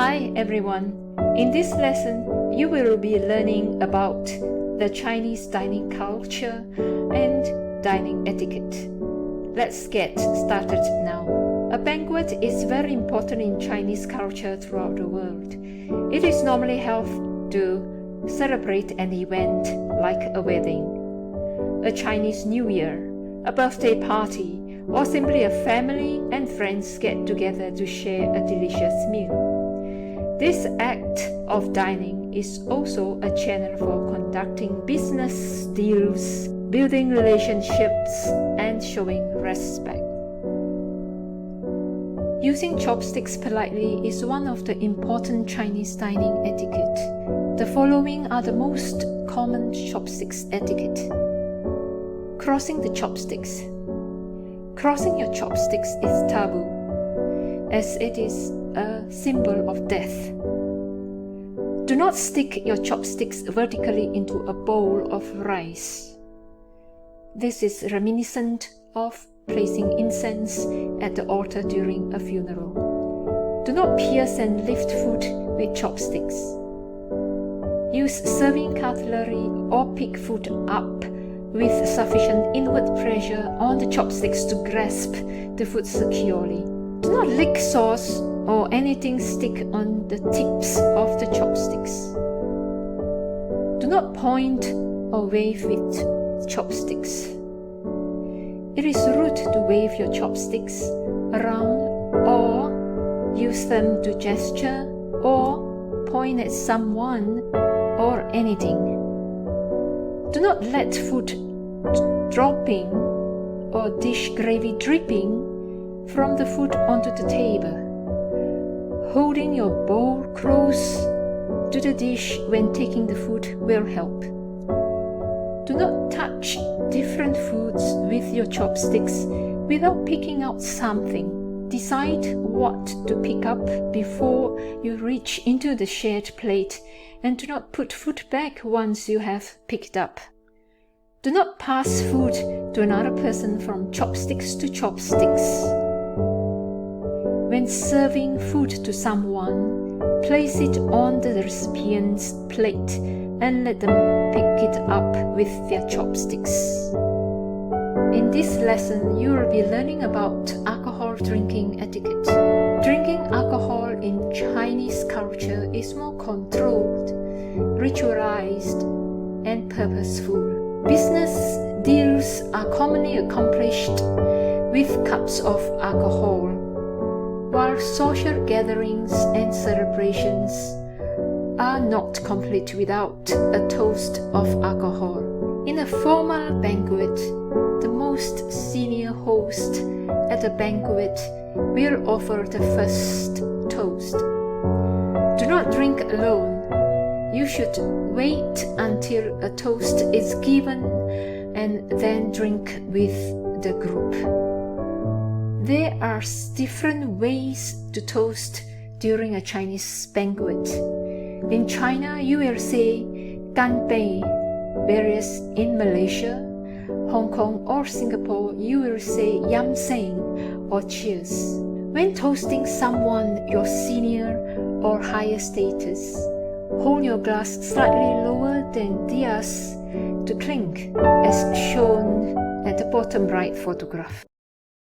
Hi everyone! In this lesson, you will be learning about the Chinese dining culture and dining etiquette. Let's get started now. A banquet is very important in Chinese culture throughout the world. It is normally held to celebrate an event like a wedding, a Chinese New Year, a birthday party, or simply a family and friends get together to share a delicious meal. This act of dining is also a channel for conducting business deals, building relationships, and showing respect. Using chopsticks politely is one of the important Chinese dining etiquette. The following are the most common chopsticks etiquette. Crossing the chopsticks. Crossing your chopsticks is taboo, as it is a symbol of death. Do not stick your chopsticks vertically into a bowl of rice. This is reminiscent of placing incense at the altar during a funeral. Do not pierce and lift food with chopsticks. Use serving cutlery or pick food up with sufficient inward pressure on the chopsticks to grasp the food securely. Do not lick sauce or anything stick on the tips of the chopsticks. Do not point or wave with chopsticks. It is rude to wave your chopsticks around or use them to gesture or point at someone or anything. Do not let food dropping or dish gravy dripping from the food onto the table. Holding your bowl close to the dish when taking the food will help. Do not touch different foods with your chopsticks without picking out something. Decide what to pick up before you reach into the shared plate, and do not put food back once you have picked up. Do not pass food to another person from chopsticks to chopsticks. When serving food to someone, place it on the recipient's plate and let them pick it up with their chopsticks. In this lesson, you will be learning about alcohol drinking etiquette. Drinking alcohol in Chinese culture is more controlled, ritualized, and purposeful. Business deals are commonly accomplished with cups of alcohol, while social gatherings and celebrations are not complete without a toast of alcohol. In a formal banquet, the most senior host at a banquet will offer the first toast. Do not drink alone. You should wait until a toast is given and then drink with the group. There are different ways to toast during a Chinese banquet. In China, you will say Banquet, whereas in Malaysia, Hong Kong or Singapore, you will say Yam Seng or cheers. When toasting someone your senior or higher status, hold your glass slightly lower than theirs to clink, as shown at the bottom right photograph.